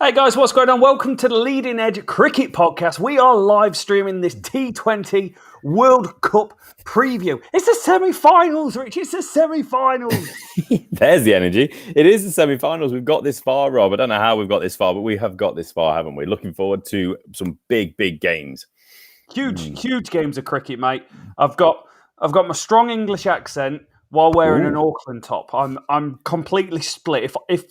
Hey guys, what's going on? Welcome to the Leading Edge Cricket Podcast. We are live streaming this T20 World Cup preview. It's the semi-finals, Rich. It's the semi-finals. There's the energy. It is the semi-finals. We've got this far, Rob. I don't know how we've got this far, but we have got this far, haven't we? Looking forward to some big games. Huge games of cricket, mate. I've got my strong English accent while wearing an Auckland top. I'm completely split. If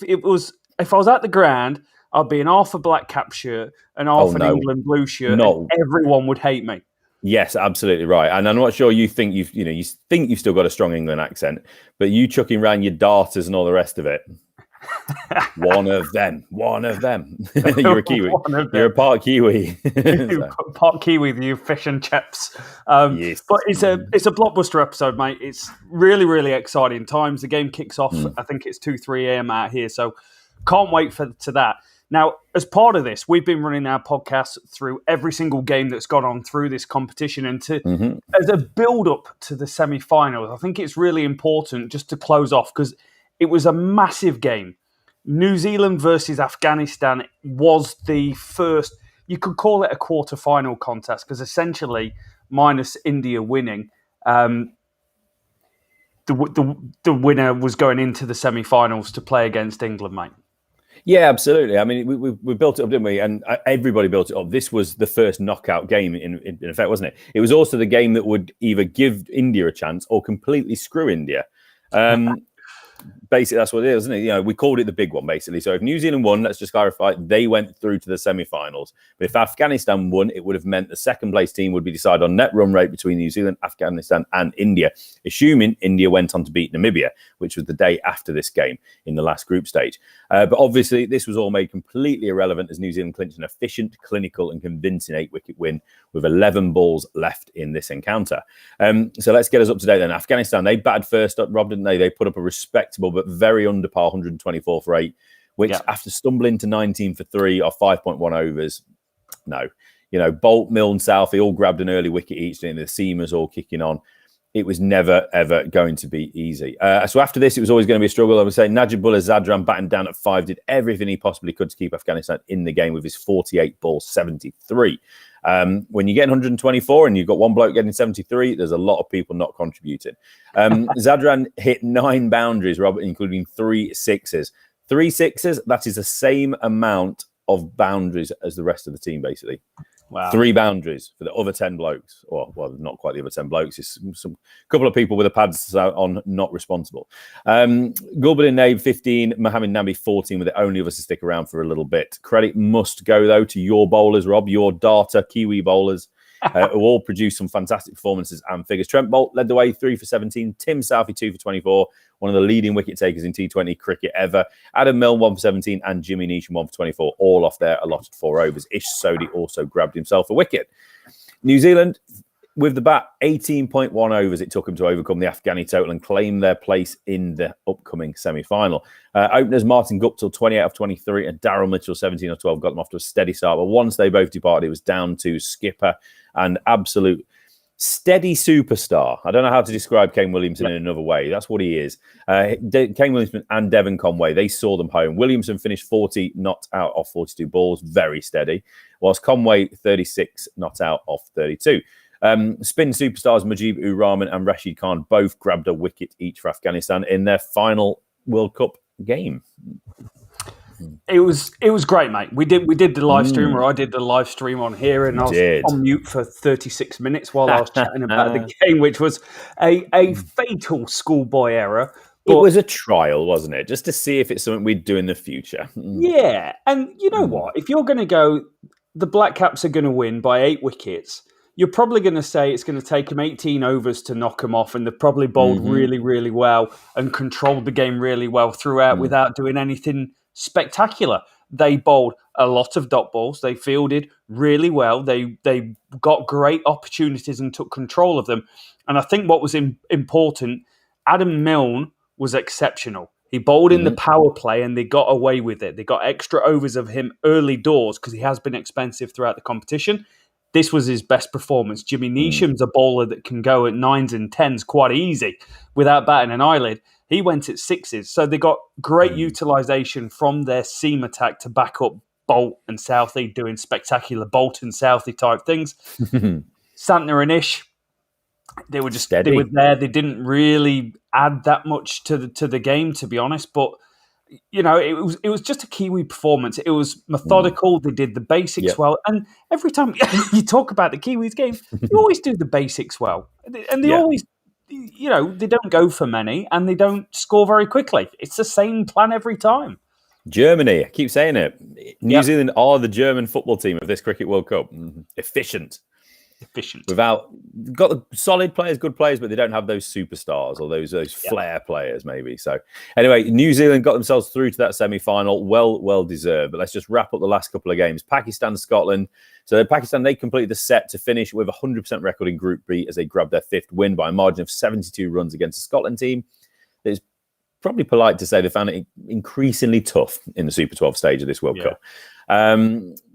I was at the ground, I'd be in half a black cap shirt and half an England blue shirt. No. And everyone would hate me. Yes, absolutely right. And I'm not sure you think you've still got a strong England accent, but you chucking around your darters and all the rest of it. One of them. You're a Kiwi. You're a part Kiwi. Part Kiwi, you fish and chips. Yes. But it's a blockbuster episode, mate. It's really exciting times. The game kicks off. I think it's 2-3 a.m. out here, so can't wait to that. Now, as part of this, we've been running our podcast through every single game that's gone on through this competition, and as a build-up to the semi-finals, I think it's really important just to close off because it was a massive game. New Zealand versus Afghanistan was the first, you could call it a quarter-final contest because essentially, minus India winning, the winner was going into the semi-finals to play against England, mate. Yeah, absolutely. I mean, we built it up, didn't we? And everybody built it up. This was the first knockout game, in effect, wasn't it? It was also the game that would either give India a chance or completely screw India. Basically, that's what it is, isn't it? You know, we called it the big one, basically. So if New Zealand won, let's just clarify, they went through to the semi-finals. But if Afghanistan won, it would have meant the second-place team would be decided on net run rate between New Zealand, Afghanistan and India, assuming India went on to beat Namibia, which was the day after this game in the last group stage. But obviously, this was all made completely irrelevant as New Zealand clinched an efficient, clinical and convincing 8-wicket win with 11 balls left in this encounter. So let's get us up to date then. Afghanistan, they batted first up, Rob, didn't they? They put up a respectable but very under par 124 for 8, which after stumbling to 19 for 3 or 5.1 overs, no. You know, Bolt, Milne, Southey all grabbed an early wicket each, and the seamers all kicking on. It was never, ever going to be easy. So after this, it was always going to be a struggle. I would say Najibullah Zadran batting down at 5 did everything he possibly could to keep Afghanistan in the game with his 48 ball 73. When you get 124 and you've got one bloke getting 73, there's a lot of people not contributing. Zadran hit 9 boundaries, Robert, including 3 sixes. 3 sixes, that is the same amount of boundaries as the rest of the team, basically. Wow. 3 boundaries for the other 10 blokes. Or, well, not quite the other 10 blokes. It's some couple of people with the pads on not responsible. Gulbuddin Naib, 15. Mohammed Nabi, 14, with the only of us to stick around for a little bit. Credit must go, though, to your bowlers, Rob, your darter Kiwi bowlers, who all produced some fantastic performances and figures. Trent Bolt led the way, 3 for 17. Tim Southey, 2 for 24. One of the leading wicket takers in T20 cricket ever. Adam Milne, 1 for 17, and Jimmy Neesham, 1 for 24, all off their allotted 4 overs. Ish Sodhi also grabbed himself a wicket. New Zealand, with the bat, 18.1 overs it took them to overcome the Afghani total and claim their place in the upcoming semi-final. Openers Martin Guptill, 28 of 23, and Daryl Mitchell, 17 of 12, got them off to a steady start. But once they both departed, it was down to skipper and absolute steady superstar. I don't know how to describe Kane Williamson in another way. That's what he is. Kane Williamson and Devin Conway, they saw them home. Williamson finished 40 not out off 42 balls, very steady, whilst Conway 36 not out off 32. Spin superstars Mujib ur Rahman and Rashid Khan both grabbed a wicket each for Afghanistan in their final World Cup game. It was great, mate. We did the live stream, or I did the live stream on here, and I was on mute for 36 minutes while I was chatting about the game, which was a fatal schoolboy error. But it was a trial, wasn't it? Just to see if it's something we'd do in the future. Yeah, and you know what? If you're going to go, the Black Caps are going to win by 8 wickets, you're probably going to say it's going to take them 18 overs to knock them off, and they've probably bowled really well and controlled the game really well throughout without doing anything spectacular. They bowled a lot of dot balls. They fielded really well. They got great opportunities and took control of them. And I think what was important, Adam Milne was exceptional. He bowled in the power play and they got away with it. They got extra overs of him early doors because he has been expensive throughout the competition. This was his best performance. Jimmy Neesham's a bowler that can go at 9s and 10s quite easy without batting an eyelid. He went at 6s. So they got great utilisation from their seam attack to back up Bolt and Southey doing spectacular Bolt and Southey type things. Santner and Ish, they were Steady. they were there. They didn't really add that much to the game, to be honest. But it was just a Kiwi performance. It was methodical. They did the basics well. And every time you talk about the Kiwis game, you always do the basics well. And they always, they don't go for many and they don't score very quickly. It's the same plan every time. Germany, I keep saying it. New Zealand are the German football team of this Cricket World Cup. Efficient. Got the solid players, good players, but they don't have those superstars or those flair players, maybe. So anyway, New Zealand got themselves through to that semi-final. Well deserved. But let's just wrap up the last couple of games. Pakistan, Scotland. So Pakistan, they completed the set to finish with a 100% record in Group B as they grabbed their 5th win by a margin of 72 runs against the Scotland team. It's probably polite to say they found it increasingly tough in the Super 12 stage of this World Cup.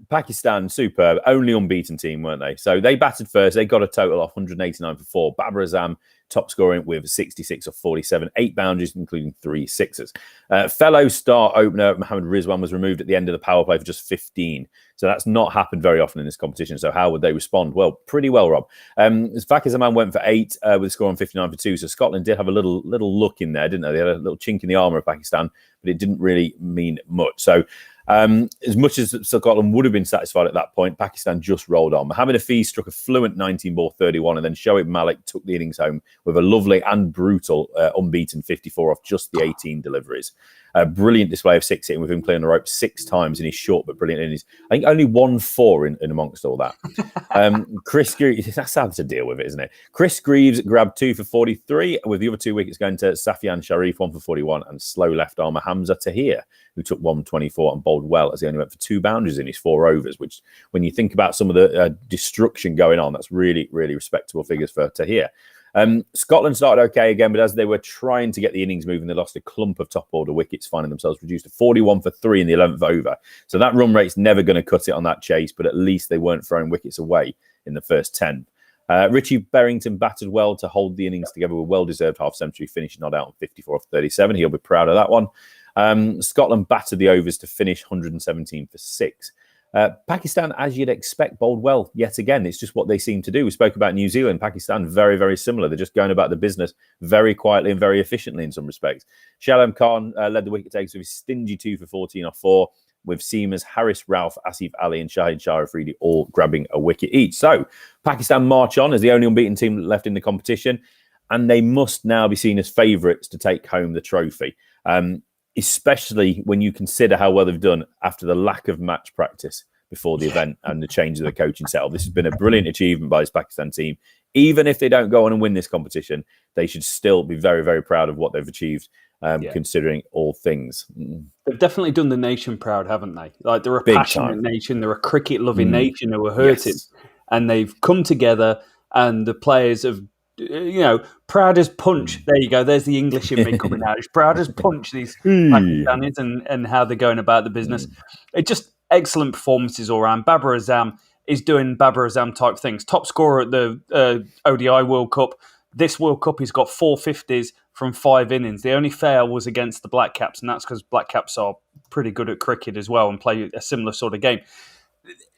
Pakistan, superb, only unbeaten team, weren't they? So they batted first. They got a total of 189 for 4. Babar Azam top scoring with 66 of 47, 8 boundaries, including 3 sixes. Fellow star opener Mohammad Rizwan was removed at the end of the power play for just 15. So that's not happened very often in this competition. So how would they respond? Well, pretty well, Rob. Fakhar Zaman went for 8 with a score on 59 for 2. So Scotland did have a little luck in there, didn't they? They had a little chink in the armour of Pakistan, but it didn't really mean much. So as much as Scotland would have been satisfied at that point, Pakistan just rolled on. Mohammad Hafiz struck a fluent 19-ball 31, and then Shoaib Malik took the innings home with a lovely and brutal unbeaten 54 off just the 18 deliveries. A brilliant display of 6 hitting with him clearing the rope 6 times in his short but brilliant innings. I think only 1 4 in amongst all that. Chris Greaves, that's hard to deal with it, isn't it? Chris Greaves grabbed 2 for 43, with the other 2 wickets going to Safian Sharif, 1 for 41, and slow left armer Hamza Tahir, who took 124 and bowled well as he only went for 2 boundaries in his 4 overs, which when you think about some of the destruction going on, that's really, really respectable figures for Tahir. Scotland started okay again, but as they were trying to get the innings moving, they lost a clump of top order wickets, finding themselves reduced to 41 for 3 in the 11th over. So that run rate's never going to cut it on that chase, but at least they weren't throwing wickets away in the first 10. Richie Berrington batted well to hold the innings together with a well-deserved half-century, finishing not out on 54 for 37. He'll be proud of that one. Scotland battered the overs to finish 117 for 6. Pakistan, as you'd expect, bowled well yet again. It's just what they seem to do. We spoke about New Zealand. Pakistan, very, very similar. They're just going about the business very quietly and very efficiently in some respects. Shalem Khan led the wicket takers with his stingy 2 for 14 off 4, with seamers Haris Rauf, Asif Ali and Shahid Shah Afridi all grabbing a wicket each. So Pakistan march on as the only unbeaten team left in the competition, and they must now be seen as favourites to take home the trophy. Especially when you consider how well they've done after the lack of match practice before the event and the change of the coaching setup. This has been a brilliant achievement by this Pakistan team. Even if they don't go on and win this competition, they should still be very, very proud of what they've achieved, considering all things. They've definitely done the nation proud, haven't they? Like, they're a passionate nation. They're a cricket-loving nation who are hurted. Yes. And they've come together, and the players have, proud as punch. There you go. There's the English in me coming out. It's proud as punch, these Pakistanis, and how they're going about the business. It just excellent performances all around. Babar Azam is doing Babar Azam type things. Top scorer at the ODI World Cup. This World Cup, he's got 450s from 5 innings. The only fail was against the Black Caps, and that's because Black Caps are pretty good at cricket as well and play a similar sort of game.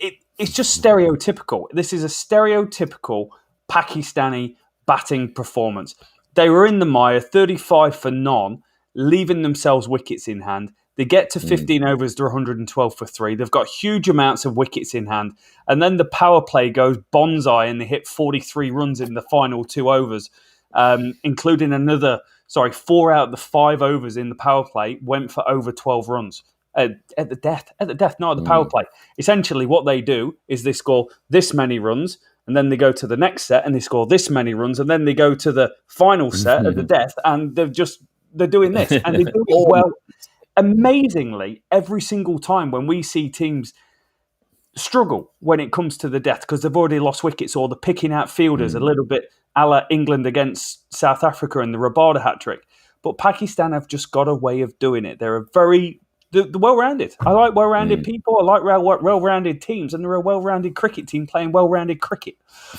It's just stereotypical. This is a stereotypical Pakistani batting performance. They were in the mire, 35 for none, leaving themselves wickets in hand. They get to 15 overs, they're 112 for 3. They've got huge amounts of wickets in hand. And then the power play goes bonsai and they hit 43 runs in the final 2 overs, including 4 out of the 5 overs in the power play went for over 12 runs. At the death, not at the power play. Essentially, what they do is they score this many runs, and then they go to the next set and they score this many runs, and then they go to the final set at the death, and they're doing this, and they do it well. Amazingly, every single time when we see teams struggle when it comes to the death because they've already lost wickets or they're picking out fielders a little bit a la England against South Africa in the Rabada hat-trick. But Pakistan have just got a way of doing it. They're they're well-rounded. I like well-rounded people. I like well-rounded teams, and they're a well-rounded cricket team playing well-rounded cricket.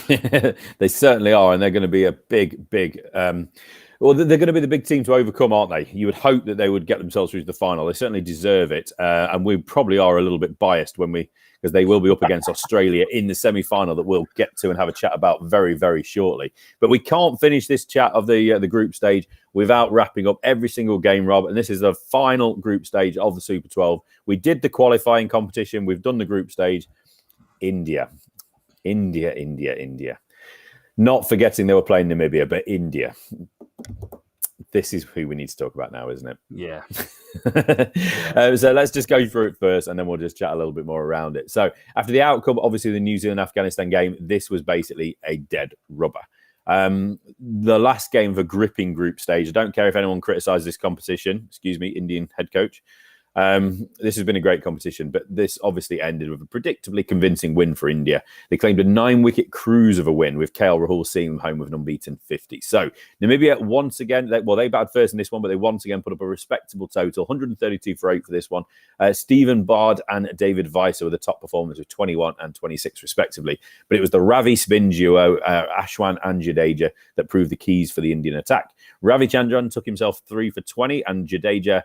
They certainly are, and they're going to be a big Well, they're going to be the big team to overcome, aren't they? You would hope that they would get themselves through to the final. They certainly deserve it. And we probably are a little bit biased because they will be up against Australia in the semi-final that we'll get to and have a chat about very, very shortly. But we can't finish this chat of the group stage without wrapping up every single game, Rob. And this is the final group stage of the Super 12. We did the qualifying competition. We've done the group stage. India. Not forgetting they were playing Namibia, but India. This is who we need to talk about now, isn't it? Yeah. So let's just go through it first, and then we'll just chat a little bit more around it. So after the outcome, obviously the New Zealand-Afghanistan game, this was basically a dead rubber. The last game of a gripping group stage. I don't care if anyone criticises this competition. Excuse me, Indian head coach. This has been a great competition, but this obviously ended with a predictably convincing win for India. They claimed a 9-wicket cruise of a win, with Rahul seeing them home with an unbeaten 50. So Namibia once again, they batted first in this one, but they once again put up a respectable total, 132 for 8 for this one. Stephen Bard and David Weiser were the top performers with 21 and 26 respectively. But it was the Ravi spin duo, Ashwan and Jadeja, that proved the keys for the Indian attack. Ravichandran took himself 3 for 20, and Jadeja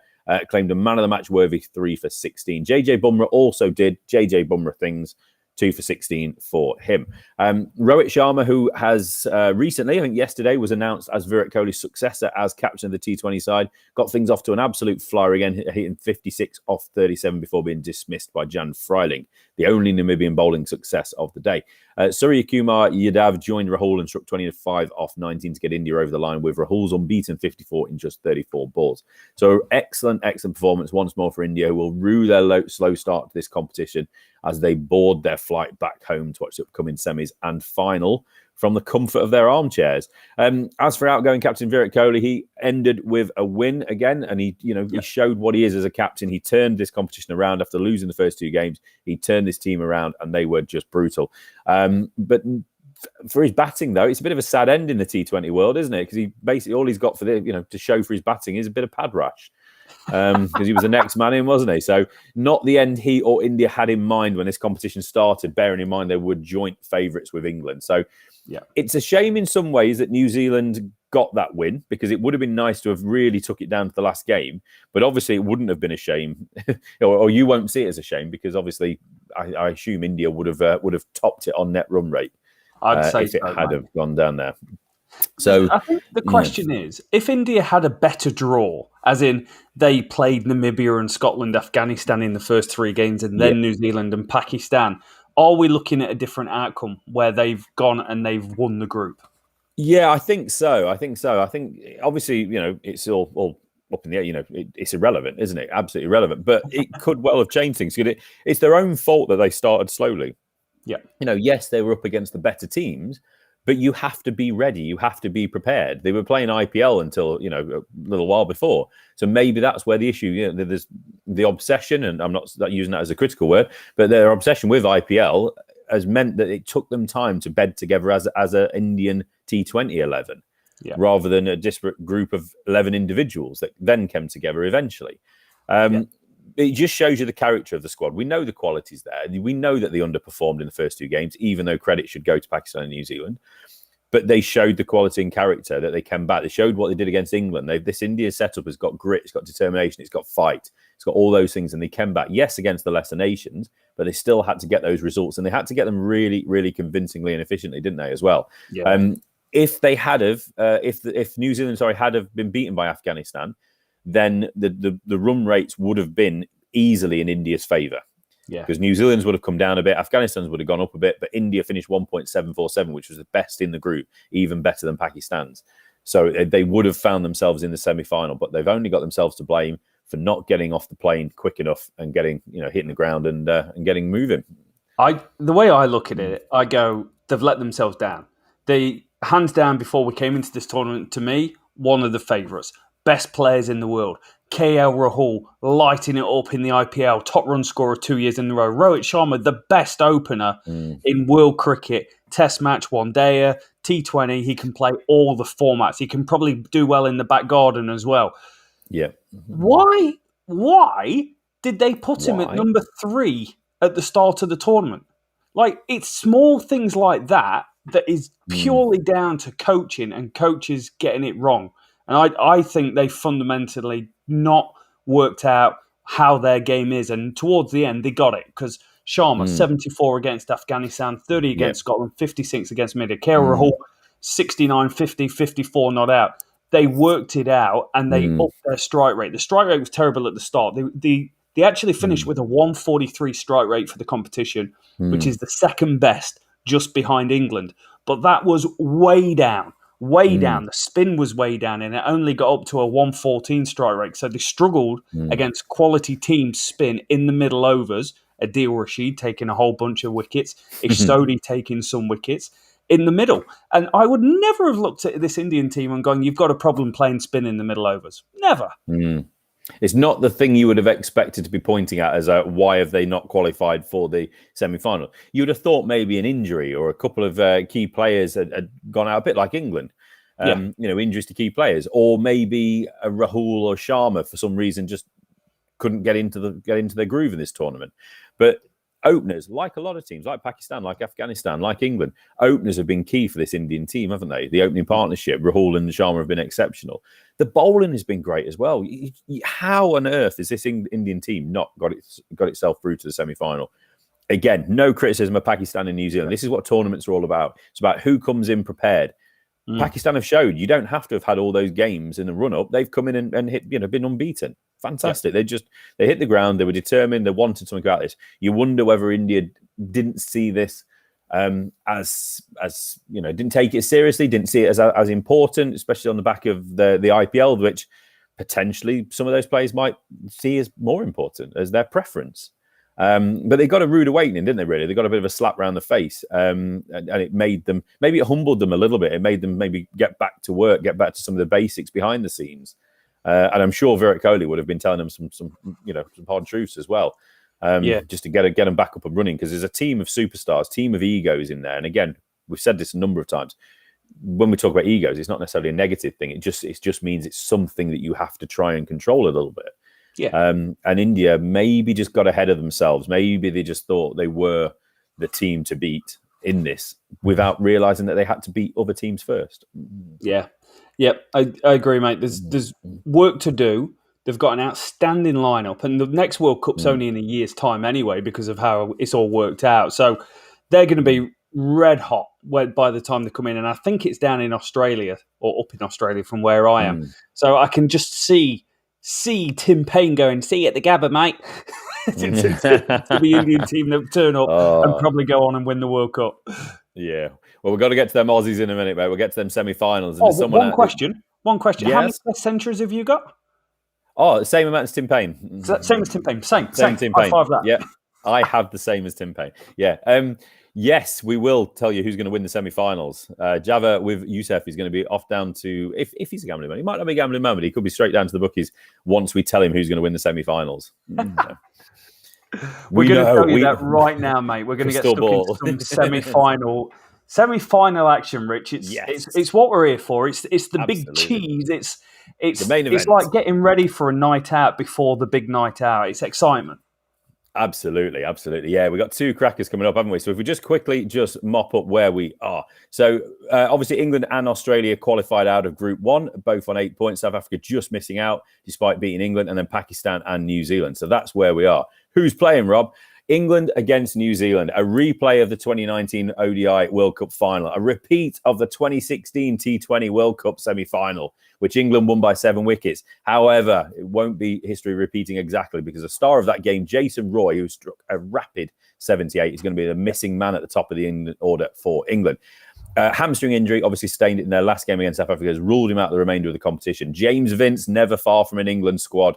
claimed a man of the match worthy 3 for 16. JJ Bumrah also did JJ Bumrah things, 2 for 16 for him. Rowett Sharma, who has recently, I think yesterday, was announced as Virat Kohli's successor as captain of the T20 side, got things off to an absolute flyer again, hitting 56 off 37 before being dismissed by Jan Freiling, the only Namibian bowling success of the day. Surya Kumar Yadav joined Rahul and struck 25 off 19 to get India over the line, with Rahul's unbeaten 54 in just 34 balls. So excellent performance once more for India, who will rue their slow start to this competition as they board their flight back home to watch the upcoming semis and final from the comfort of their armchairs. As for outgoing captain Virat Kohli, he ended with a win again, and he showed what he is as a captain. He turned this competition around after losing the first 2 games. He turned this team around, and they were just brutal. But for his batting, though, it's a bit of a sad end in the T20 world, isn't it? Because he basically all he's got for to show for his batting is a bit of pad rash. Because he was the next man in, wasn't he? So not the end he or India had in mind when this competition started, bearing in mind they were joint favourites with England. So it's a shame in some ways that New Zealand got that win, because it would have been nice to have really took it down to the last game. But obviously it wouldn't have been a shame, or you won't see it as a shame, because obviously I assume India would have topped it on net run rate. I'd say if it had have gone down there. So I think the question is, if India had a better draw, as in they played Namibia and Scotland, Afghanistan in the first 3 games, and then New Zealand and Pakistan, are we looking at a different outcome where they've gone and they've won the group? Yeah, I think so. I think obviously, it's all up in the air. It's irrelevant, isn't it? Absolutely irrelevant. But it could well have changed things. It's their own fault that they started slowly. Yeah. Yes, they were up against the better teams, but you have to be ready. You have to be prepared. They were playing IPL until, a little while before. So maybe that's where the issue, there's the obsession, and I'm not using that as a critical word, but their obsession with IPL has meant that it took them time to bed together as an Indian T20 11, rather than a disparate group of 11 individuals that then came together eventually. It just shows you the character of the squad. We know the quality's there. We know that they underperformed in the first 2 games, even though credit should go to Pakistan and New Zealand. But they showed the quality and character that they came back. They showed what they did against England. This India setup has got grit, it's got determination, it's got fight, it's got all those things. And they came back, yes, against the lesser nations, but they still had to get those results. And they had to get them really, really convincingly and efficiently, didn't they, as well? Yeah. If they had have, if New Zealand, had have been beaten by Afghanistan, then the run rates would have been easily in India's favour. Yeah. Because New Zealand's would have come down a bit, Afghanistan's would have gone up a bit, but India finished 1.747, which was the best in the group, even better than Pakistan's. So they would have found themselves in the semi-final, but they've only got themselves to blame for not getting off the plane quick enough and getting, hitting the ground and getting moving. The way I look at it, I go, they've let themselves down. They, hands down, before we came into this tournament, to me, one of the favourites. Best players in the world. KL Rahul lighting it up in the IPL, top run scorer 2 years in a row. Rowett Sharma, the best opener in world cricket, Test match, one dayer, T20. He can play all the formats. He can probably do well in the back garden as well. Yeah. Why did they put him at number 3 at the start of the tournament? Like, it's small things like that is purely down to coaching and coaches getting it wrong. And I think they fundamentally not worked out how their game is. And towards the end, they got it because Sharma, 74 against Afghanistan, 30 against Scotland, 56 against India. Rahul, 69, 50, 54 not out. They worked it out and they upped their strike rate. The strike rate was terrible at the start. They actually finished with a 143 strike rate for the competition, which is the second best, just behind England. But that was way down. The spin was way down, and it only got up to a 114 strike rate. So they struggled against quality teams spin in the middle overs. Adil Rashid taking a whole bunch of wickets, Ishsodi taking some wickets in the middle. And I would never have looked at this Indian team and gone, you've got a problem playing spin in the middle overs. Never. It's not the thing you would have expected to be pointing at as why have they not qualified for the semi-final. You would have thought maybe an injury or a couple of key players had gone out, a bit like England. Injuries to key players, or maybe a Rahul or Sharma for some reason just couldn't get into their groove in this tournament. But openers, like a lot of teams, like Pakistan, like Afghanistan, like England, openers have been key for this Indian team, haven't they? The opening partnership, Rahul and Sharma have been exceptional. The bowling has been great as well. How on earth is this Indian team not got itself through to the semi-final? Again, no criticism of Pakistan and New Zealand. This is what tournaments are all about. It's about who comes in prepared. Pakistan have showed you don't have to have had all those games in the run-up. They've come in and hit, been unbeaten. Fantastic. They hit the ground. They were determined. They wanted something about this. You wonder whether India didn't see this as didn't take it seriously, didn't see it as important, especially on the back of the IPL, which potentially some of those players might see as more important as their preference. But they got a rude awakening, didn't they, really? They got a bit of a slap around the face. And it made them, maybe it humbled them a little bit. It made them maybe get back to work, get back to some of the basics behind the scenes. And I'm sure Virat Kohli would have been telling them some hard truths as well. Just to get them back up and running, because there's a team of superstars, team of egos in there. And again, we've said this a number of times. When we talk about egos, it's not necessarily a negative thing. It just means it's something that you have to try and control a little bit. And India maybe just got ahead of themselves. Maybe they just thought they were the team to beat in this without realizing that they had to beat other teams first. I agree, mate. There's work to do. They've got an outstanding lineup, and the next World Cup's only in a year's time anyway because of how it's all worked out. So they're going to be red hot by the time they come in, and I think it's down in Australia or up in Australia from where I am. So I can just see Tim Payne going, see you at the Gabba, mate, to the Indian team that turn up and probably go on and win the World Cup. Yeah. Well, we've got to get to them Aussies in a minute, mate. We'll get to them semi-finals. One question. Yes? How many Test centuries have you got? Oh, the same amount as Tim Payne. Same as Tim Payne. Same Tim Payne. High five that. Yeah, I have the same as Tim Payne. Yeah. Yes, we will tell you who's going to win the semi-finals. Java with Youssef is going to be off down to, if he's a gambling man, he might not be a gambling man, but he could be straight down to the bookies once we tell him who's going to win the semi-finals. We're going to tell you that right now, mate. We're going to get stuck into some semi-final action, Rich. It's what we're here for. It's the big cheese. It's the main event. It's like getting ready for a night out before the big night out. It's excitement. Absolutely. Yeah, we got two crackers coming up, haven't we? So if we just quickly mop up where we are. So obviously England and Australia qualified out of Group 1, both on 8 points. South Africa just missing out despite beating England, and then Pakistan and New Zealand. So that's where we are. Who's playing, Rob? England against New Zealand, a replay of the 2019 ODI World Cup final, a repeat of the 2016 T20 World Cup semi-final, which England won by 7 wickets. However, it won't be history repeating exactly because the star of that game, Jason Roy, who struck a rapid 78, is going to be the missing man at the top of the England order for England. Hamstring injury, obviously sustained it in their last game against South Africa, has ruled him out the remainder of the competition. James Vince, never far from an England squad,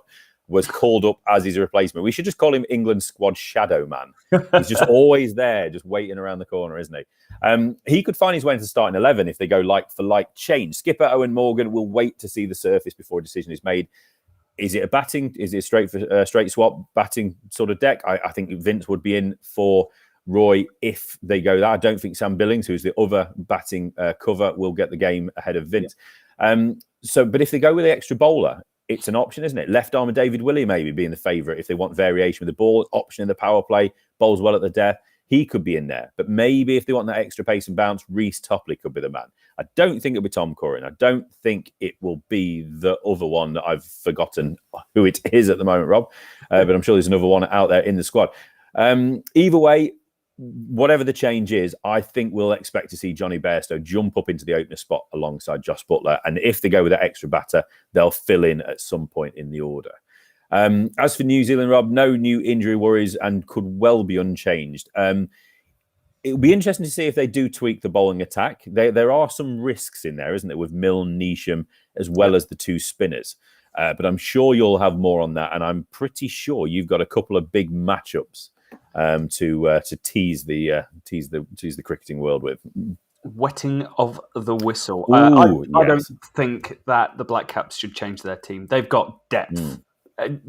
was called up as his replacement. We should just call him England squad shadow man. He's just always there, just waiting around the corner, isn't he? He could find his way into the starting 11 if they go like for like change. Skipper Owen Morgan will wait to see the surface before a decision is made. Is it a batting? Is it a straight swap batting sort of deck? I think Vince would be in for Roy if they go that. I don't think Sam Billings, who's the other batting cover, will get the game ahead of Vince. But if they go with the extra bowler, it's an option, isn't it? Left arm of David Willey maybe being the favourite if they want variation with the ball. Option in the power play. Bowls well at the death. he could be in there. But maybe if they want that extra pace and bounce, Reece Topley could be the man. I don't think it'll be Tom Curran. I don't think it will be the other one that I've forgotten who it is at the moment, Rob. But I'm sure there's another one out there in the squad. Either way, whatever the change is, I think we'll expect to see Johnny Bairstow jump up into the opener spot alongside Josh Butler. And if they go with that extra batter, they'll fill in at some point in the order. As for New Zealand, Rob, no new injury worries and could well be unchanged. It'll be interesting to see if they do tweak the bowling attack. There are some risks in there, isn't there, with Milne, Neesham, as well as the two spinners. But I'm sure you'll have more on that. And I'm pretty sure you've got a couple of big matchups to tease the cricketing world with. Wetting of the whistle. Ooh, I yes. don't think that the Black Caps should change their team. They've got depth.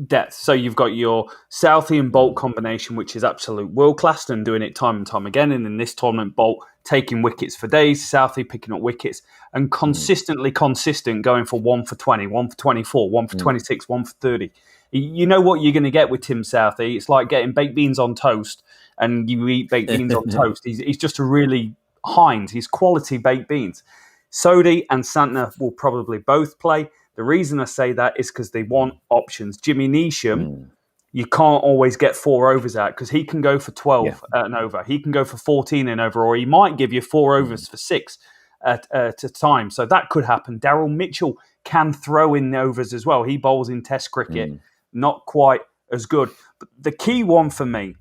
Depth. So you've got your Southey and Bolt combination, which is absolute world class and doing it time and time again. And in this tournament, Bolt taking wickets for days, Southey picking up wickets, and consistent, going for 1 for 20, 1 for 24, 1 for 26, 1 for 30. You know what you're going to get with Tim Southey. It's like getting baked beans on toast, and you eat baked beans on toast. He's just a really Heinz. He's quality baked beans. Sodhi and Santner will probably both play. The reason I say that is because they want options. Jimmy Neesham, you can't always get 4 overs out because he can go for 12 at an over. He can go for 14 an over, or he might give you 4 overs for 6 at a time. So that could happen. Daryl Mitchell can throw in the overs as well. He bowls in Test cricket, not quite as good. But the key one for me,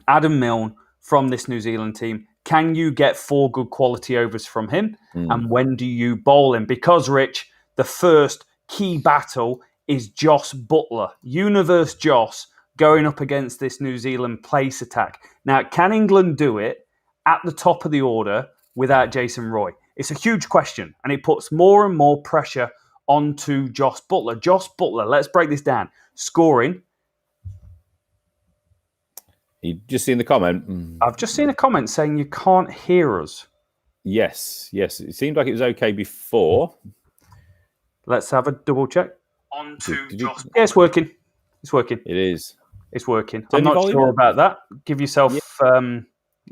Adam Milne from this New Zealand team, can you get 4 good quality overs from him? And when do you bowl him? Because, Rich, the first key battle is Josh Butler, Universe Josh, going up against this New Zealand pace attack. Now, can England do it at the top of the order without Jason Roy? It's a huge question, and it puts more and more pressure onto Josh Butler. Josh Butler, let's break this down. Scoring. You just seen the comment? I've just seen a comment saying you can't hear us. Yes. It seemed like it was okay before. Let's have a double check. On to Josh. Yeah, it's working. It's working. It is. It's working. I'm not sure about that. Give yourself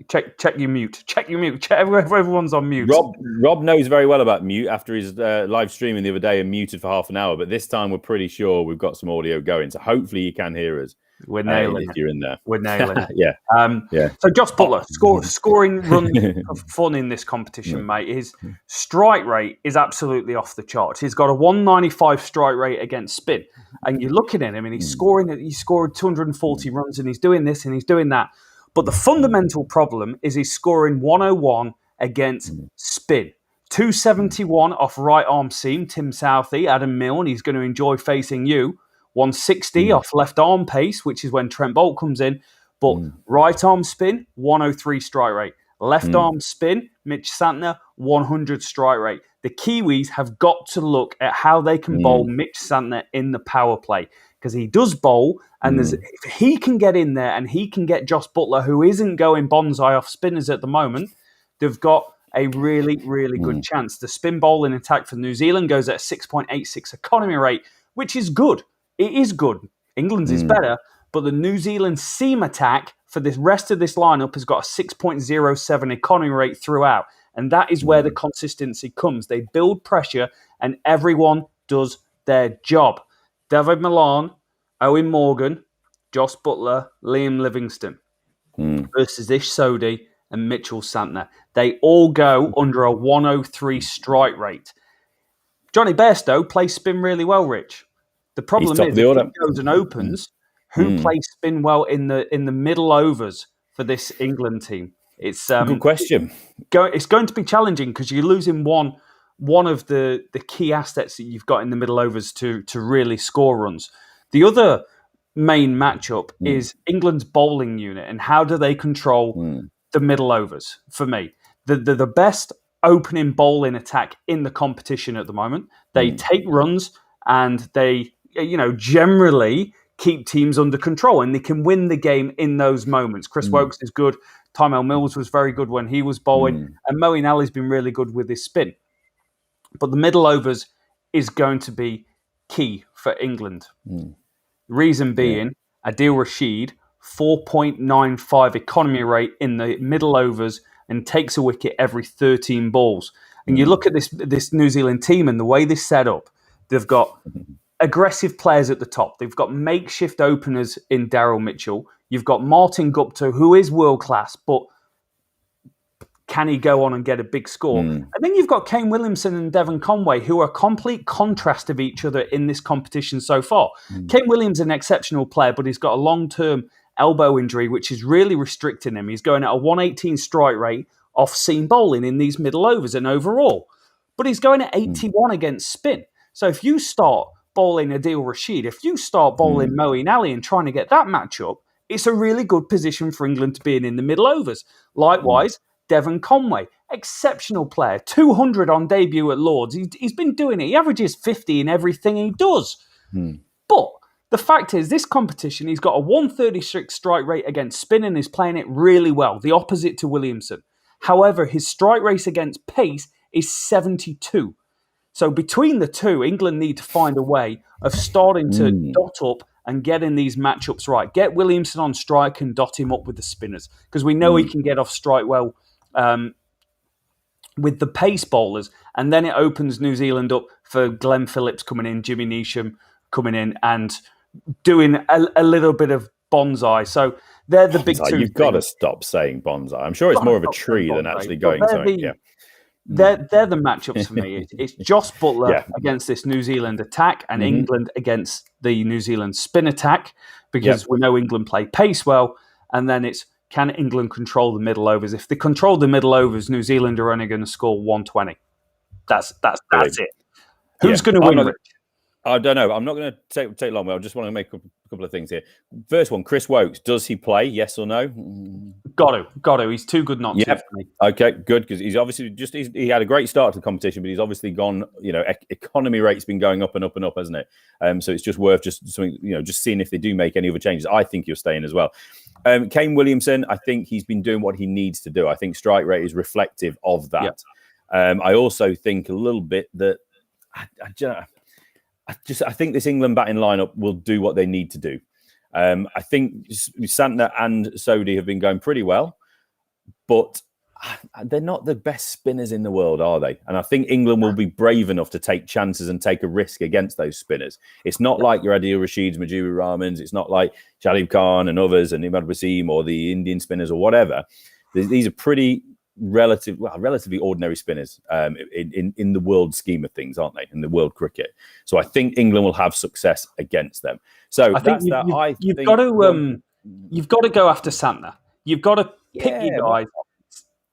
check your mute. Check your mute. Check everyone's on mute. Rob knows very well about mute after his live streaming the other day and muted for half an hour. But this time we're pretty sure we've got some audio going. So hopefully you can hear us. We're nailing if you're in there. We're nailing it. Yeah. So Josh Butler, scoring runs of fun in this competition, mate. His strike rate is absolutely off the charts. He's got a 195 strike rate against spin. And you're looking at him and he scored 240 runs and he's doing this and he's doing that. But the fundamental problem is he's scoring 101 against spin. 271 off right arm seam, Tim Southey, Adam Milne. He's going to enjoy facing you. 160 off left arm pace, which is when Trent Bolt comes in. But right arm spin, 103 strike rate. Left arm spin, Mitch Santner, 100 strike rate. The Kiwis have got to look at how they can bowl Mitch Santner in the power play. Because he does bowl, and if he can get in there and he can get Josh Butler, who isn't going bonsai off spinners at the moment, they've got a really, really good chance. The spin bowling attack for New Zealand goes at a 6.86 economy rate, which is good. It is good. England's is better, but the New Zealand seam attack for the rest of this lineup has got a 6.07 economy rate throughout, and that is where the consistency comes. They build pressure, and everyone does their job. David Malan, Owen Morgan, Josh Butler, Liam Livingstone versus Ish Sodhi and Mitchell Santner. They all go under a 103 strike rate. Johnny Bairstow plays spin really well, Rich. The problem is, if he goes and opens, who plays spin well in the middle overs for this England team? It's good question. It's going to be challenging because you're losing one of the key assets that you've got in the middle overs to really score runs. The other main matchup is England's bowling unit and how do they control the middle overs. For me, the best opening bowling attack in the competition at the moment. They take runs and they generally keep teams under control and they can win the game in those moments. Chris Wokes is good. Tymel Mills was very good when he was bowling. And Moeen Ali's been really good with his spin. But the middle overs is going to be key for England. Reason being, Adil Rashid 4.95 economy rate in the middle overs and takes a wicket every 13 balls. And you look at this New Zealand team and the way they're set up, they've got aggressive players at the top. They've got makeshift openers in Daryl Mitchell. You've got Martin Gupta, who is world class, but can he go on and get a big score? And then you've got Kane Williamson and Devin Conway, who are a complete contrast of each other in this competition so far. Kane Williams is an exceptional player, but he's got a long-term elbow injury, which is really restricting him. He's going at a 118 strike rate off seam bowling in these middle overs and overall. But he's going at 81 against spin. So if you start bowling Adil Rashid, if you start bowling Moeen Ali and trying to get that matchup, it's a really good position for England to be in the middle overs. Likewise, Devin Conway, exceptional player, 200 on debut at Lords. He's been doing it. He averages 50 in everything he does. But the fact is, this competition, he's got a 136 strike rate against spin and is playing it really well, the opposite to Williamson. However, his strike rate against pace is 72. So between the two, England need to find a way of starting to dot up and getting these matchups right. Get Williamson on strike and dot him up with the spinners, because we know he can get off strike well with the pace bowlers. And then it opens New Zealand up for Glenn Phillips coming in, Jimmy Neesham coming in and doing a little bit of bonsai. So they're the big two. You've got to stop saying bonsai. I'm sure it's more of a tree than actually going something. They're the matchups for me. It's Joss Butler against this New Zealand attack and England against the New Zealand spin attack, because we know England play pace well. And then it's, can England control the middle overs? If they control the middle overs, New Zealand are only going to score 120. That's it. Who's going to win, Rich? I don't know. I'm not going to take long, but I just want to make a couple of things here. First one, Chris Wokes. Does he play? Yes or no? Got to. He's too good not to for me. Okay, good, because he's obviously he had a great start to the competition, but he's obviously gone, economy rate's been going up and up and up, hasn't it? So it's just worth just something, just seeing if they do make any other changes. I think he'll stay in as well. Kane Williamson, I think he's been doing what he needs to do. I think strike rate is reflective of that. I also think a little bit that I think this England batting lineup will do what they need to do. I think Santner and Sodhi have been going pretty well, but they're not the best spinners in the world, are they? And I think England will be brave enough to take chances and take a risk against those spinners. It's not like your Adil Rashids, Mujibu Rahmans. It's not like Shahid Khan and others and Imad Wasim or the Indian spinners or whatever. These are pretty relatively ordinary spinners in the world scheme of things, aren't they? In the world cricket. So I think England will have success against them. So I think you've got to go after Santner. You've got to pick your guy.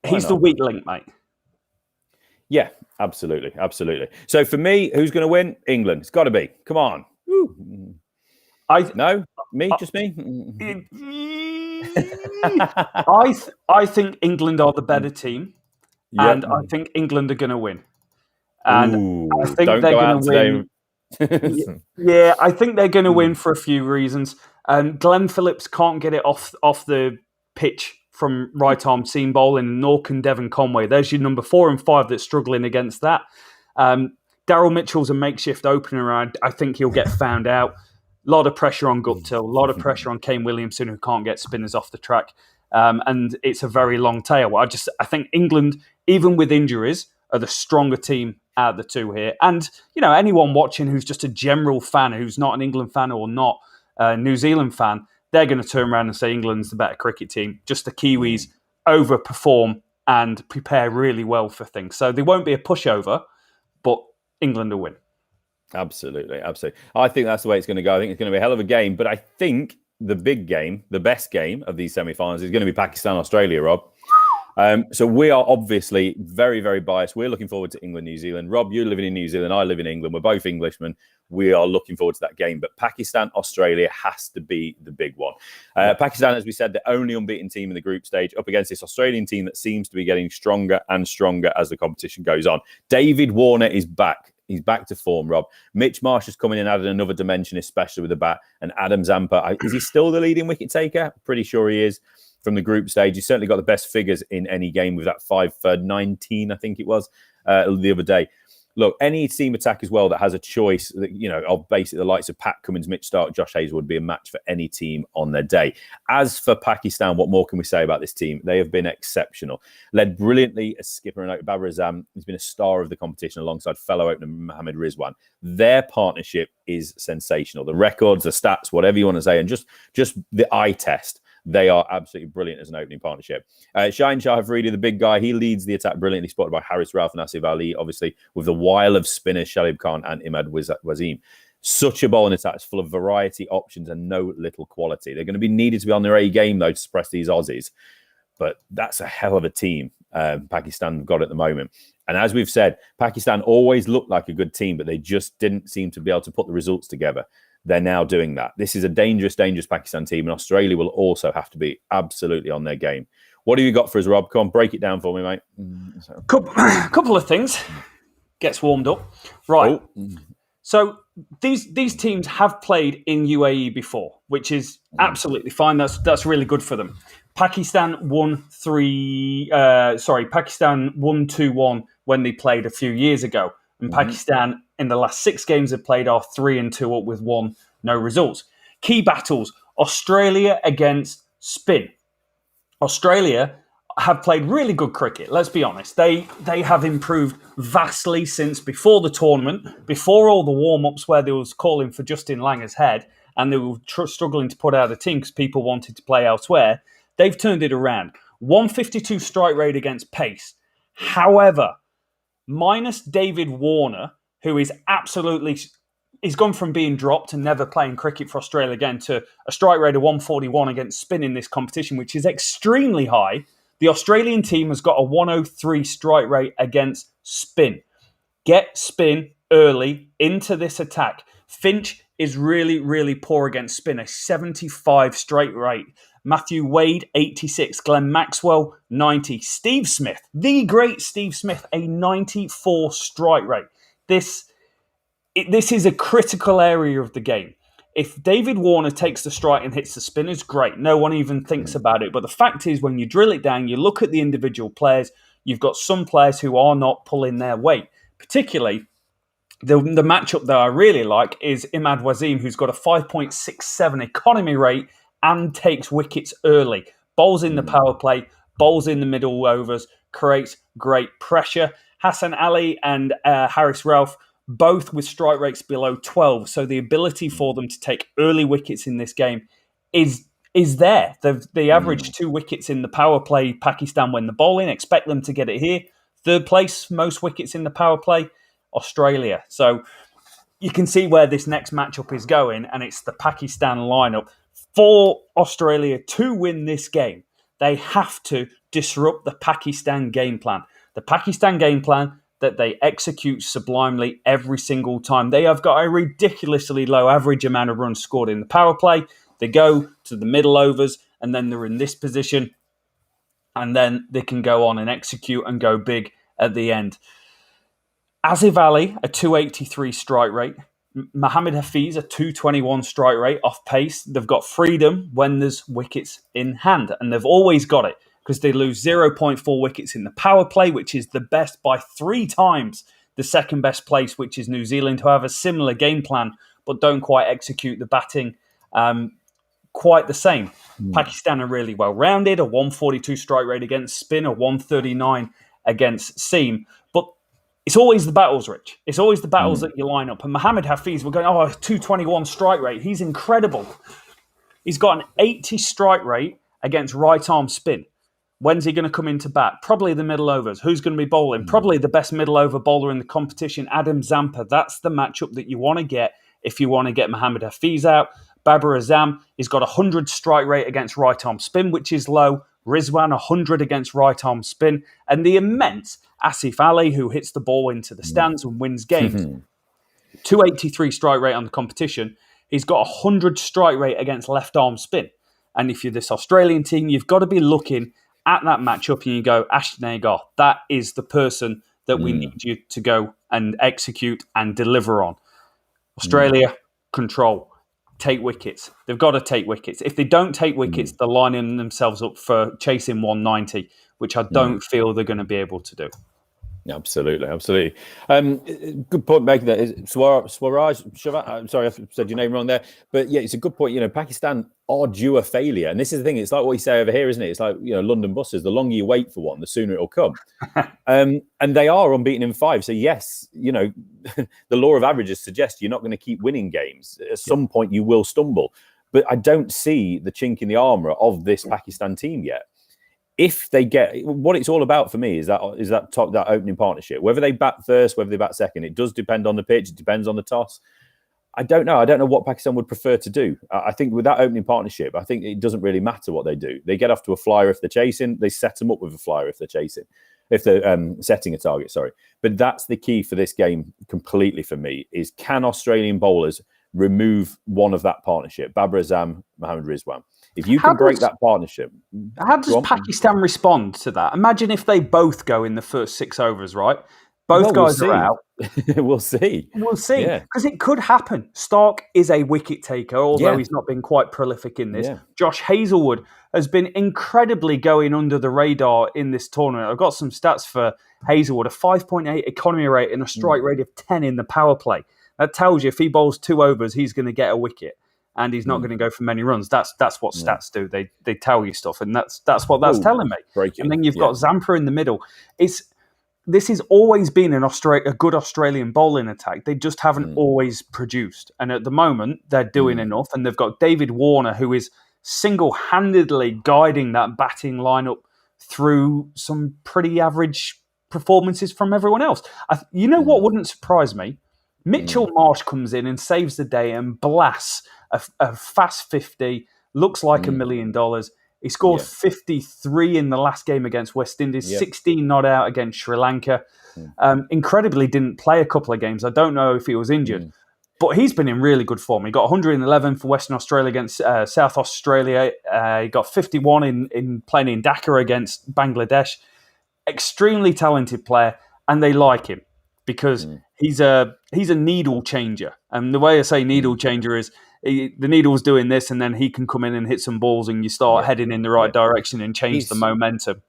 He's the weak link, mate. Yeah, absolutely. So for me, who's going to win? England. It's got to be. Come on. Just me. I think England are the better team, and I think England are going to win. And I think they're going to win. I think they're going to win for a few reasons. Glenn Phillips can't get it off the pitch from right arm seam bowling, nor can Devin Conway. There's your number 4 and 5 that's struggling against that. Daryl Mitchell's a makeshift opener. I think he'll get found out. A lot of pressure on Gupta, a lot of pressure on Kane Williamson, who can't get spinners off the track. And it's a very long tail. I think England, even with injuries, are the stronger team out of the two here. And, anyone watching who's just a general fan, who's not an England fan or not a New Zealand fan, they're going to turn around and say England's the better cricket team. Just the Kiwis overperform and prepare really well for things. So they won't be a pushover, but England will win. Absolutely. I think that's the way it's going to go. I think it's going to be a hell of a game. But I think the big game, the best game of these semi-finals is going to be Pakistan-Australia, Rob. So we are obviously very, very biased. We're looking forward to England, New Zealand. Rob, you're living in New Zealand. I live in England. We're both Englishmen. We are looking forward to that game. But Pakistan-Australia has to be the big one. Pakistan, as we said, the only unbeaten team in the group stage, up against this Australian team that seems to be getting stronger and stronger as the competition goes on. David Warner is back. He's back to form, Rob. Mitch Marsh has come in and added another dimension, especially with the bat. And Adam Zampa, is he still the leading wicket taker? Pretty sure he is. From the group stage, he's certainly got the best figures in any game with that 5 for 19, I think it was, the other day. look, any team attack as well that has a choice, of basically the likes of Pat Cummins, Mitch Stark, Josh Hayes would be a match for any team on their day. As for Pakistan, what more can we say about this team? They have been exceptional. Led brilliantly as skipper and Babar Azam has been a star of the competition alongside fellow opener Mohammad Rizwan. Their partnership is sensational. The records, the stats, whatever you want to say, and just the eye test. They are absolutely brilliant as an opening partnership. Shaheen Shah Afridi, the big guy, he leads the attack brilliantly, spotted by Haris Rauf and Asif Ali, obviously, with the wile of spinners Shalib Khan and Imad Wasim. Such a bowling attack is full of variety, options, and no little quality. They're going to be needed to be on their A game, though, to suppress these Aussies. But that's a hell of a team Pakistan have got at the moment. And as we've said, Pakistan always looked like a good team, but they just didn't seem to be able to put the results together. They're now doing that. This is a dangerous, dangerous Pakistan team, and Australia will also have to be absolutely on their game. What have you got for us, Rob? Come on, break it down for me, mate. Couple of things. Gets warmed up. Right. Oh. So these teams have played in UAE before, which is absolutely fine. That's really good for them. Pakistan won 2-1 when they played a few years ago. And Pakistan, in the last 6 games they've played, are 3-2 up with 1, no results. Key battles: Australia against spin. Australia have played really good cricket, let's be honest. They have improved vastly since before the tournament, before all the warm-ups where they was calling for Justin Langer's head, and they were struggling to put out a team because people wanted to play elsewhere. They've turned it around. 152 strike rate against pace. However, minus David Warner, who is absolutely... He's gone from being dropped and never playing cricket for Australia again to a strike rate of 141 against spin in this competition, which is extremely high. The Australian team has got a 103 strike rate against spin. Get spin early into this attack. Finch is really, really poor against spin, a 75 strike rate. Matthew Wade, 86. Glenn Maxwell, 90. Steve Smith, the great Steve Smith, a 94 strike rate. This is a critical area of the game. If David Warner takes the strike and hits the spinners, great. No one even thinks about it. But the fact is, when you drill it down, you look at the individual players, you've got some players who are not pulling their weight. Particularly, the matchup that I really like is Imad Wasim, who's got a 5.67 economy rate and takes wickets early. Bowls in the power play, bowls in the middle overs, creates great pressure. Hassan Ali and Haris Rauf, both with strike rates below 12. So the ability for them to take early wickets in this game is there. They average 2 wickets in the power play, Pakistan, when they're bowling. Expect them to get it here. Third place, most wickets in the power play, Australia. So you can see where this next matchup is going, and it's the Pakistan lineup. For Australia to win this game, they have to disrupt the Pakistan game plan. The Pakistan game plan that they execute sublimely every single time. They have got a ridiculously low average amount of runs scored in the power play. They go to the middle overs, and then they're in this position, and then they can go on and execute and go big at the end. Asif Ali, a 283 strike rate. Mohammad Hafiz, a 221 strike rate off pace. They've got freedom when there's wickets in hand, and they've always got it because they lose 0.4 wickets in the power play, which is the best by 3 times the second best place, which is New Zealand, who have a similar game plan but don't quite execute the batting quite the same. Pakistan are really well-rounded, a 142 strike rate against spin, a 139 against seam. But it's always the battles, Rich. It's always the battles that you line up. And Mohammad Hafiz, we're going, 221 strike rate. He's incredible. He's got an 80 strike rate against right-arm spin. When's he going to come into bat? Probably the middle overs. Who's going to be bowling? Probably the best middle over bowler in the competition, Adam Zampa. That's the matchup that you want to get if you want to get Mohammad Hafiz out. Babar Azam, he's got a 100 strike rate against right-arm spin, which is low. Rizwan, 100 against right-arm spin. And the immense Asif Ali, who hits the ball into the stands and wins games. 283 strike rate on the competition. He's got a 100 strike rate against left-arm spin. And if you're this Australian team, you've got to be looking at that matchup and you go, Ashton Agar, that is the person that we need you to go and execute and deliver on. Australia, control. Take wickets. They've got to take wickets. If they don't take wickets, they're lining themselves up for chasing 190, which I don't feel they're going to be able to do. Absolutely, absolutely. Good point making that. Is Swaraj? I'm sorry, I said your name wrong there. But yeah, it's a good point. Pakistan are due a failure, and this is the thing. It's like what you say over here, isn't it? It's like London buses. The longer you wait for one, the sooner it'll come. And they are unbeaten in 5. So yes, the law of averages suggests you're not going to keep winning games. At some point, you will stumble. But I don't see the chink in the armour of this Pakistan team yet. If they get what it's all about for me is that opening partnership. Whether they bat first, whether they bat second, it does depend on the pitch. It depends on the toss. I don't know. I don't know what Pakistan would prefer to do. I think with that opening partnership, I think it doesn't really matter what they do. They get off to a flyer if they're chasing. They set them up with a flyer if they're chasing. If they're setting a target, sorry. But that's the key for this game completely for me is can Australian bowlers remove one of that partnership? Babar Azam, Mohammad Rizwan. If you can break that partnership. How does Pakistan respond to that? Imagine if they both go in the first 6 overs, right? Both guys are out. We'll see. We'll see. Because it could happen. Stark is a wicket taker, although he's not been quite prolific in this. Yeah. Josh Hazlewood has been incredibly going under the radar in this tournament. I've got some stats for Hazlewood, a 5.8 economy rate and a strike rate of 10 in the power play. That tells you if he bowls 2 overs, he's going to get a wicket. And he's not going to go for many runs. That's what stats do. They tell you stuff, and that's what that's telling me. Breaking. And then you've got Zampa in the middle. This has always been a good Australian bowling attack. They just haven't always produced. And at the moment, they're doing enough. And they've got David Warner, who is single-handedly guiding that batting lineup through some pretty average performances from everyone else. What wouldn't surprise me? Mitchell Marsh comes in and saves the day and blasts a fast 50, looks like $1 million. He scored 53 in the last game against West Indies, 16 not out against Sri Lanka. Incredibly didn't play a couple of games. I don't know if he was injured, but he's been in really good form. He got 111 for Western Australia against South Australia. He got 51 in playing in Dhaka against Bangladesh. Extremely talented player, and they like him because he's a needle changer. And the way I say needle changer is the needle's doing this, and then he can come in and hit some balls, and you start heading in the right direction and change the momentum.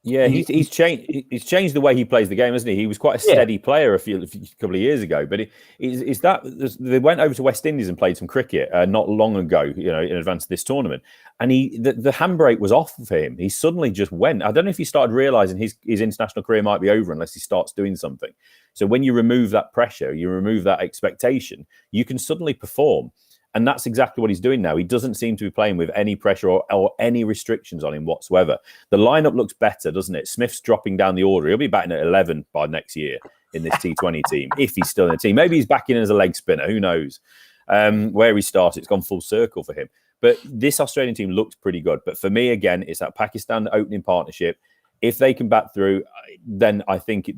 Yeah, he's changed the way he plays the game, hasn't he? He was quite a steady player a couple of years ago, but they went over to West Indies and played some cricket not long ago, in advance of this tournament, and the handbrake was off for him. He suddenly just went. I don't know if he started realising his international career might be over unless he starts doing something. So when you remove that pressure, you remove that expectation, you can suddenly perform. And that's exactly what he's doing now. He doesn't seem to be playing with any pressure or any restrictions on him whatsoever. The lineup looks better, doesn't it? Smith's dropping down the order. He'll be batting at 11 by next year in this T20 team, if he's still in the team. Maybe he's back in as a leg spinner. Who knows? Where he started, it's gone full circle for him. But this Australian team looks pretty good. But for me, again, it's that Pakistan opening partnership. If they can bat through, then I think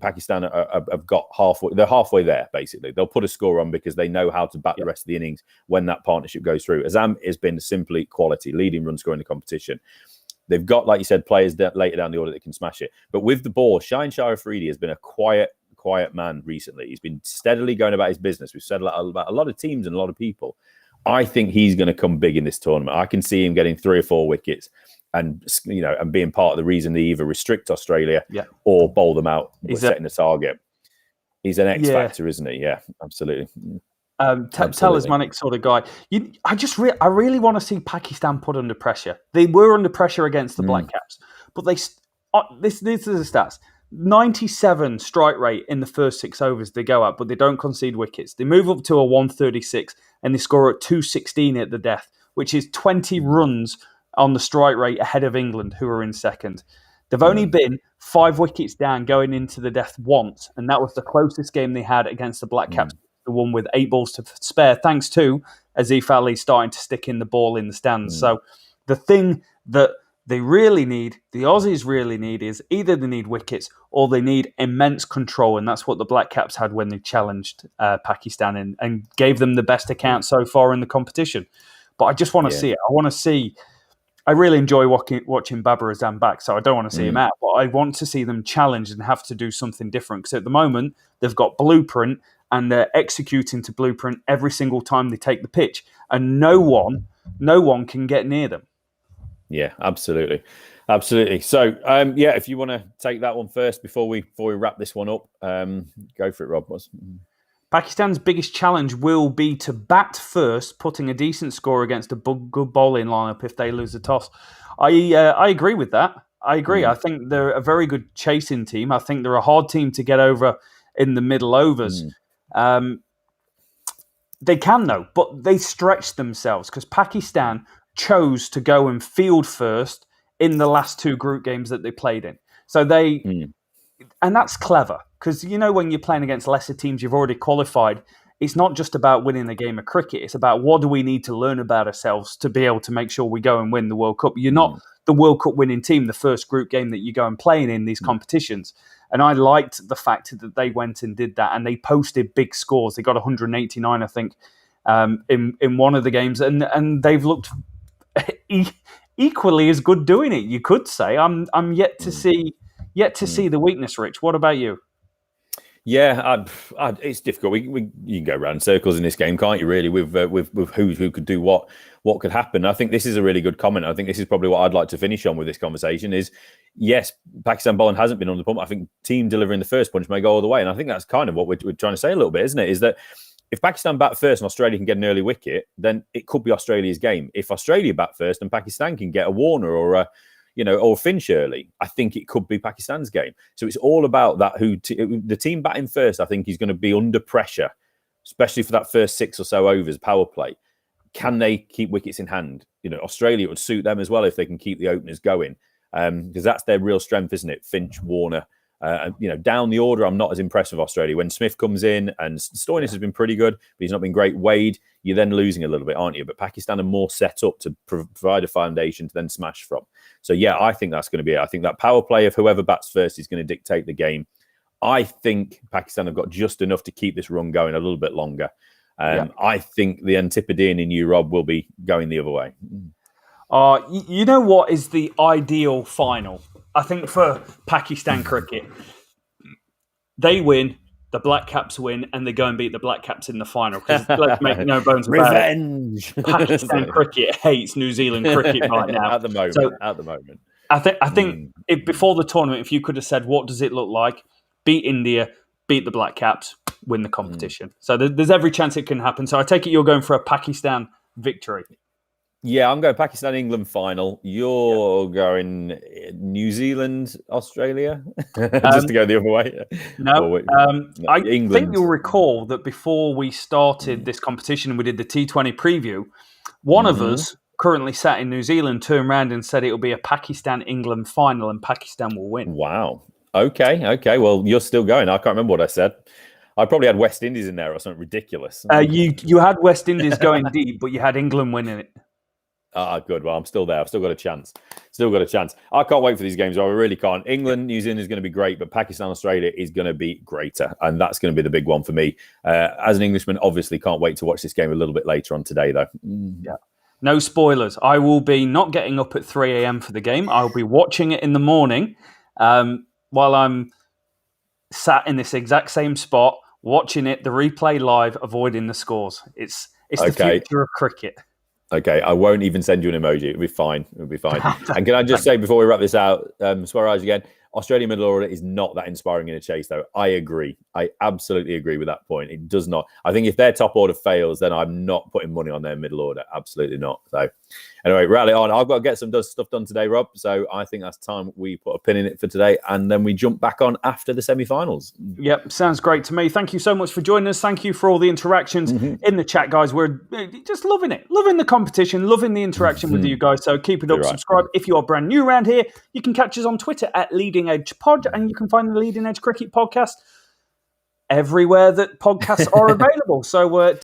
Pakistan have got halfway. They're halfway there, basically. They'll put a score on because they know how to bat the rest of the innings when that partnership goes through. Azam has been simply quality, leading run scorer in the competition. They've got, like you said, players that later down the order that can smash it. But with the ball, Shaheen Shah Afridi has been a quiet man recently. He's been steadily going about his business. We've said about a lot of teams and a lot of people. I think he's going to come big in this tournament. I can see him getting 3 or 4 wickets. And being part of the reason they either restrict Australia or bowl them out setting a target. He's an X factor, isn't he? Yeah, absolutely. Talismanic sort of guy. I really want to see Pakistan put under pressure. They were under pressure against the Black Caps, but these are the stats: 97 strike rate in the first 6 overs they go at, but they don't concede wickets. They move up to a 136 and they score at 216 at the death, which is 20 runs on the strike rate ahead of England, who are in second. They've only been 5 wickets down going into the death once, and that was the closest game they had against the Black Caps, the one with 8 balls to spare, thanks to Azif Ali starting to stick in the ball in the stands. So the thing that they really need, the Aussies really need, is either they need wickets or they need immense control, and that's what the Black Caps had when they challenged Pakistan and gave them the best account so far in the competition. But I just want to see it. I really enjoy watching Babar Azam back, so I don't want to see him out, but I want to see them challenged and have to do something different. Because at the moment, they've got blueprint, and they're executing to blueprint every single time they take the pitch, and no one can get near them. Yeah, absolutely. Absolutely. So, if you want to take that one first before we wrap this one up, go for it, Rob. Pakistan's biggest challenge will be to bat first, putting a decent score against a good bowling lineup if they lose the toss. I agree with that. I agree. I think they're a very good chasing team. I think they're a hard team to get over in the middle overs. They can, though, but they stretch themselves because Pakistan chose to go and field first in the last two group games that they played in. So and that's clever because, when you're playing against lesser teams, you've already qualified. It's not just about winning a game of cricket. It's about what do we need to learn about ourselves to be able to make sure we go and win the World Cup. You're not the World Cup winning team, the first group game that you go and play in these competitions. And I liked the fact that they went and did that, and they posted big scores. They got 189, I think, in one of the games, and they've looked equally as good doing it. You could say. I'm yet to see the weakness. Rich, what about you? Yeah, it's difficult. You can go around in circles in this game, can't you? Really, with who could do what could happen. I think this is a really good comment. I think this is probably what I'd like to finish on with this conversation. Is yes, Pakistan bowling hasn't been on the pump. I think team delivering the first punch may go all the way, and I think that's kind of what we're trying to say a little bit, isn't it? Is that if Pakistan bat first and Australia can get an early wicket, then it could be Australia's game. If Australia bat first and Pakistan can get a Warner or a Finch early, I think it could be Pakistan's game. So it's all about that. The team batting first, I think, is going to be under pressure, especially for that first 6 or so overs power play. Can they keep wickets in hand? Australia would suit them as well if they can keep the openers going, because that's their real strength, isn't it? Finch, Warner. Down the order, I'm not as impressed with Australia. When Smith comes in, and Stoinis has been pretty good, but he's not been great. Wade, you're then losing a little bit, aren't you? But Pakistan are more set up to provide a foundation to then smash from. So, yeah, I think that's going to be it. I think that power play of whoever bats first is going to dictate the game. I think Pakistan have got just enough to keep this run going a little bit longer. I think the Antipodean in you, Rob, will be going the other way. You know what is the ideal final? I think for Pakistan cricket, they win, the Black Caps win, and they go and beat the Black Caps in the final. Because let's make no bones about Revenge. it. Pakistan cricket hates New Zealand cricket right now. At the moment. I think if before the tournament, if you could have said, what does it look like? Beat India, beat the Black Caps, win the competition. So there's every chance it can happen. So I take it you're going for a Pakistan victory. Yeah, I'm going Pakistan-England final. You're going New Zealand, Australia? Just to go the other way? No. I think you'll recall that before we started this competition, we did the T20 preview. One of us, currently sat in New Zealand, turned around and said it will be a Pakistan-England final and Pakistan will win. Wow. Okay. Well, you're still going. I can't remember what I said. I probably had West Indies in there or something ridiculous. You had West Indies going deep, but you had England winning it. Good. Well, I'm still there. I've still got a chance. I can't wait for these games. I really can't. England, New Zealand is going to be great, but Pakistan, Australia is going to be greater. And that's going to be the big one for me. As an Englishman, obviously can't wait to watch this game a little bit later on today, though. Yeah. No spoilers. I will be not getting up at 3 a.m. for the game. I'll be watching it in the morning while I'm sat in this exact same spot, watching it, the replay live, avoiding the scores. It's the future of cricket. Okay, I won't even send you an emoji. It'll be fine. And can I just say before we wrap this out, Swaraj again, Australian middle order is not that inspiring in a chase, though. I agree. I absolutely agree with that point. It does not. I think if their top order fails, then I'm not putting money on their middle order. Absolutely not. So anyway, rally on. I've got to get some stuff done today, Rob. So I think that's time we put a pin in it for today. And then we jump back on after the semi-finals. Yep, sounds great to me. Thank you so much for joining us. Thank you for all the interactions in the chat, guys. We're just loving it. Loving the competition. Loving the interaction with you guys. So keep it up. Subscribe. If you are brand new around here, you can catch us on Twitter at Leading Edge Pod. And you can find the Leading Edge Cricket Podcast everywhere that podcasts are available. So